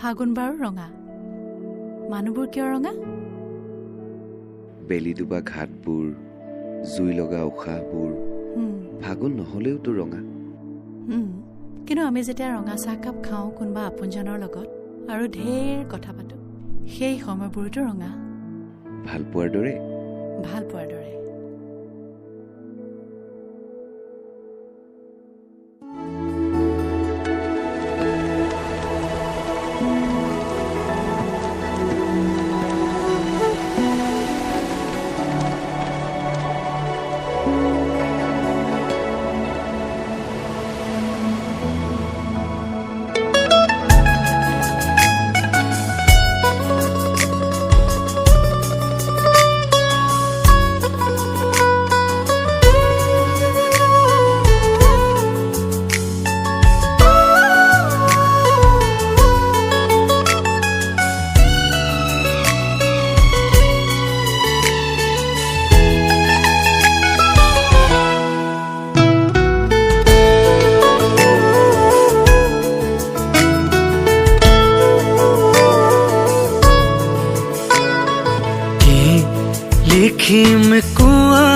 ফাগুন বাৰু ৰঙা, মানুহবোৰ কিয় ৰঙা? বেলি ডুবা ঘাটবোৰ, জুই লগা উশাহবোৰ, ফাগুন নহ'লেওতো ৰঙা। কিন্তু আমি যেতিয়া ৰঙা চাহকাপ খাওঁ কোনোবা আপোনজনৰ লগত আৰু ঢেৰ কথা পাতোঁ, সেই সময়বোৰতো ৰঙা। ভাল পোৱাৰ দৰে। ভাল পোৱাৰ দৰে। লিখিম কোৱা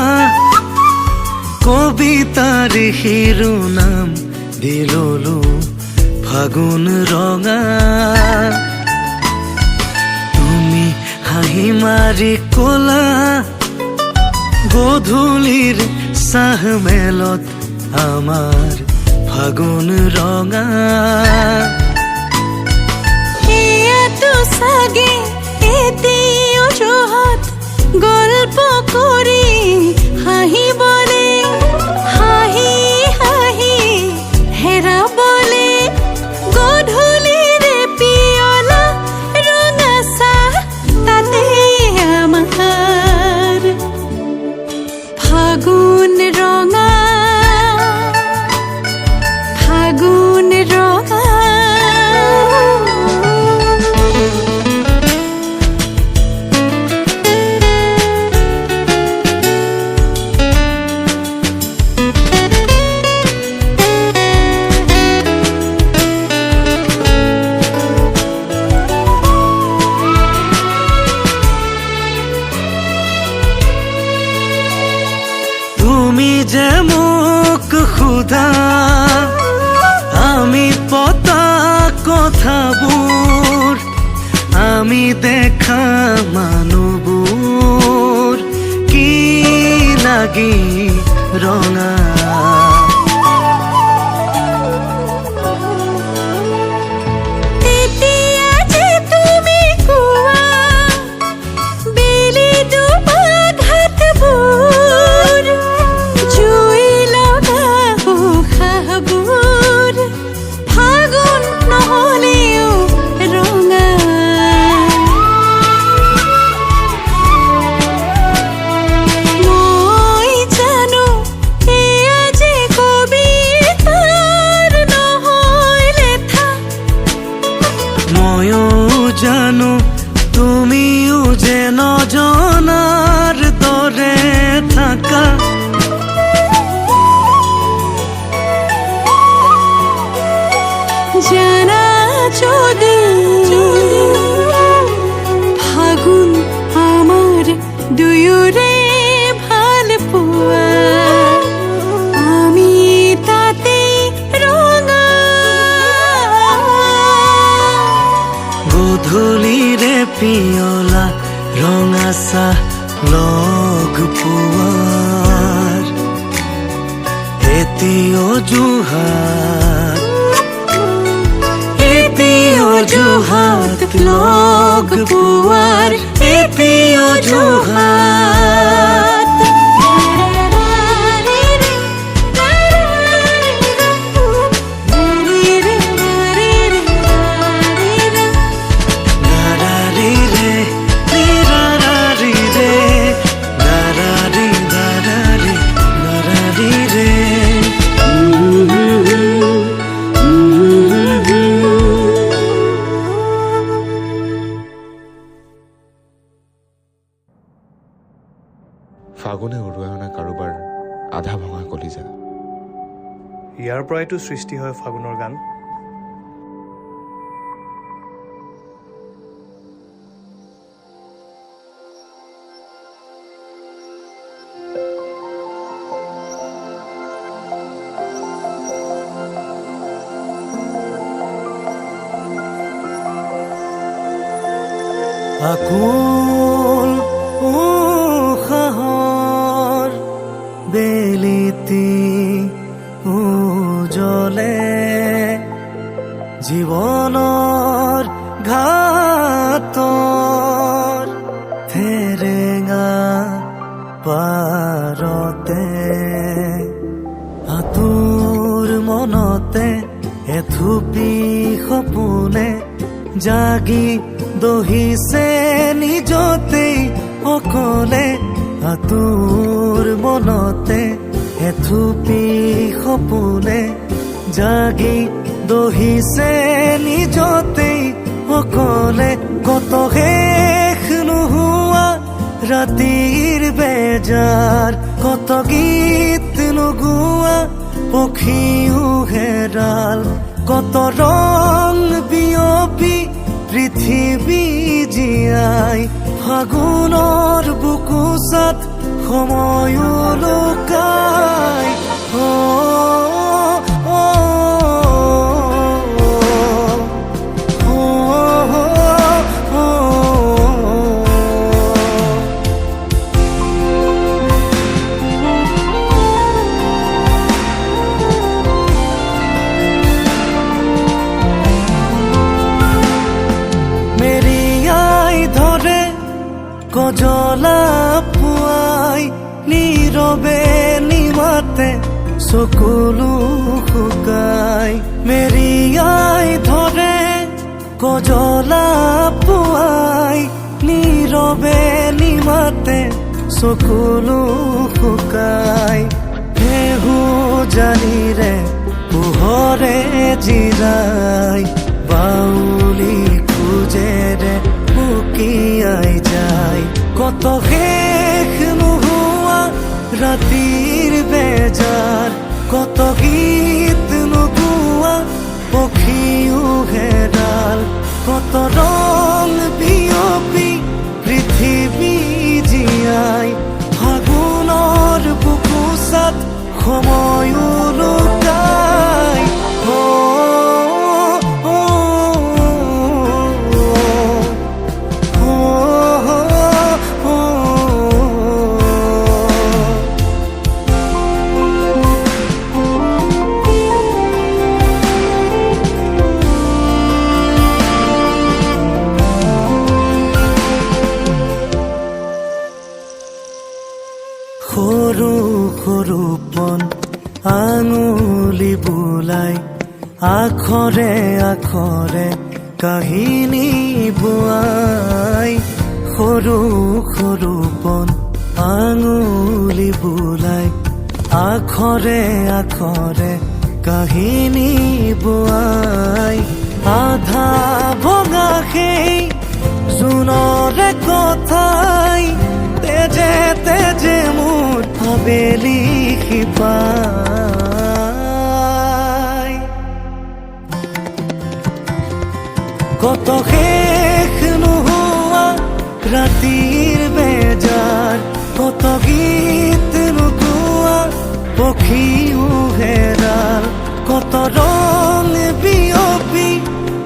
কবিতাৰ শিৰোনাম দিললো ফাগুন ৰঙা। তুমি হাঁহি মাৰি কলা গধূলিৰ চাহ মেলত আমাৰ ফাগুন ৰঙা। চাগে এতিয়াও জহাত গল্প কৰি হাঁহিবলে, হাঁহি হাঁহি হেৰাবলে গধূলিৰে পিয়লা ৰঙা চাহ তাতে আমাৰ ফাগুন ৰঙা, ফাগুন ৰঙা। তুমি যে মোক সোধা আমি পতা কথাবোৰ, আমি দেখা মানুহবোৰ কি লাগি ৰঙা। জানো তুমিও যে নজনাৰ দৰে থাকা। জানা যদি ফাগুন আমাৰ দুয়োৰে ভাল পোৱা, আমি তাতে ৰঙা। গধূলিৰে পিয়লা ৰঙা চাহ লগ পোৱাৰ এতিয়াও জোহাত, এতিয়াও জোহাত লগ পোৱাৰ এতিয়াও জোহাত। ফাগুনে উৰুৱাই অনা কাৰোবাৰ আধা ভঙা কলিজা। ইয়াৰ পৰাইতো সৃষ্টি হয় ফাগুনৰ গান। আকুল উশাহৰ বেলিতি উজলে জীৱনৰ ঘাটৰ থেৰেঙা পাৰতে আতুৰ মনতে এথুপি সপোনে জাগি দহিছে নিজতেই অকলে আতুৰ মনতে এথুপি সপোনে জাগি দহিছে নিজতেই অকলে কত শেষ নোহোৱা ৰাতিৰ বেজাৰ কত গীত নোগোৱা পক্ষীও হেৰাল কত ৰং বিয়পি পৃথিৱী জীয়াই ফাগুনৰ বুকুচাত সময়ো লুকাই কজলা পুৱাই নীৰৱে নিমাতে চকুলো শুকাই মেৰিয়াই ধৰে কজলা পুৱাই নীৰৱে নিমাতে চকুলো শুকাই হেহু জানিৰে পোহৰে জিৰাই বাউলি খোজেৰে উকিয়াই যায় কত শেষ নোহোৱা ৰাতিৰ বেজাৰ কত গীত নোগোৱা পক্ষীও হেৰাল কত ৰং বিয়পি পৃথিৱী জীয়াই ফাগুনৰ বুকুচাত সময়ো লুকাই সৰু সৰু পন আঙুলি বোলাই আখৰে আখৰে কাহিনী বোৱাই সৰু সৰু পন আঙুলি বোলাই আখৰে আখৰে কাহিনী বোৱাই আধা ভঙা সেই জোনৰে কথাই তেজে তেজে মোৰ আবেলি শিপাই কত শেষ নোহোৱা ৰাতিৰ বেজাৰ কত গীত নোগোৱা পক্ষীও হেৰাল কত ৰং বিয়পি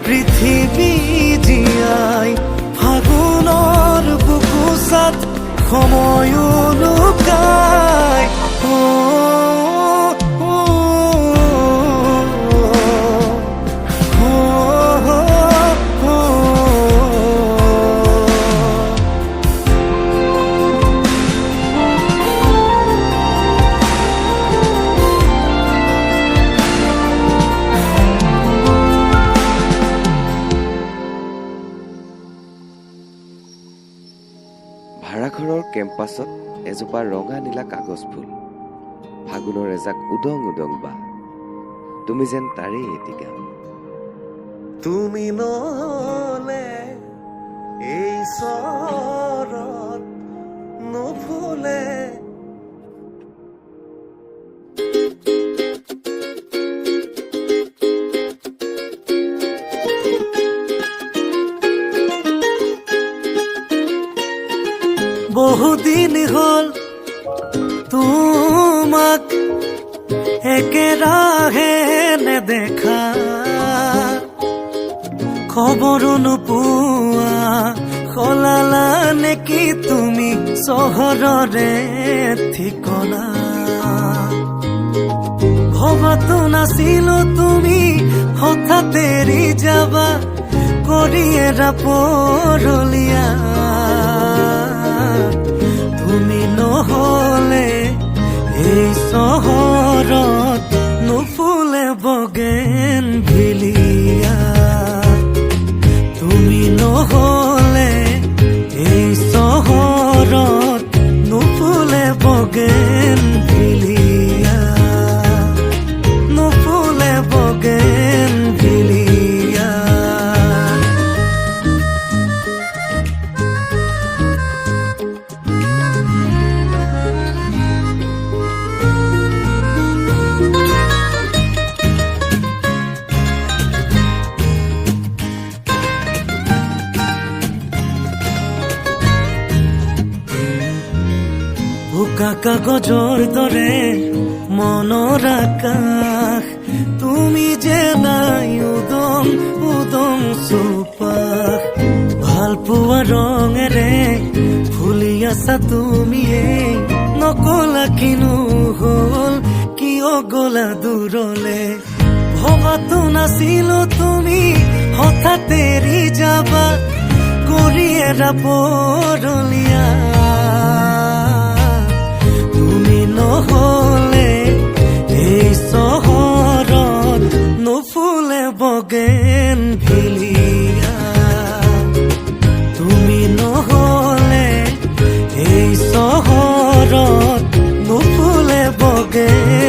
পৃথিৱী জীয়াই ফাগুনৰ বুকুচাত সময়ো লুকাই ভাড়াঘৰৰ কেম্পাছত এজোপা ৰঙা নীলা কাগজ ফুল ফাগুনৰ এজাক উদং উদং বা তুমি যেন তাৰে এটিকা তুমি নহলে এই চৰত নুফুলে বহুদিন হল তোমাক একেৰাহে নেদেখা খবৰো নোপোৱা সলালা নেকি তুমি চহৰৰে ঠিকনা ভবাতো নাছিলো তুমি হঠাৎ এৰি যাবা কৰি এৰা পৰলীয়া তুমি নহলে এই চহৰত নুফুলে বগেন ভিলিয়া তুমি নহলে এই চহৰত নুফুলে বগেন ভিলিয়া নুফুলে বগেন ভিলিয়া বোকা কাগজৰ দৰে মনৰ আকাশ তুমি যে নাই উদং উদং চুপাশ ভাল পোৱা ৰঙেৰে ফুলি আছা তুমিয়ে নকলা কিনো হল কিয় গলা দূৰলে ভবাতো নাছিলো তুমি হঠাৎ এৰি যাবা কৰি এৰা পৰলীয়া নহলে এই চহৰত নুফুলে বগেন ভিলিয়া তুমি নহলে এই চহৰত নুফুলে বগেন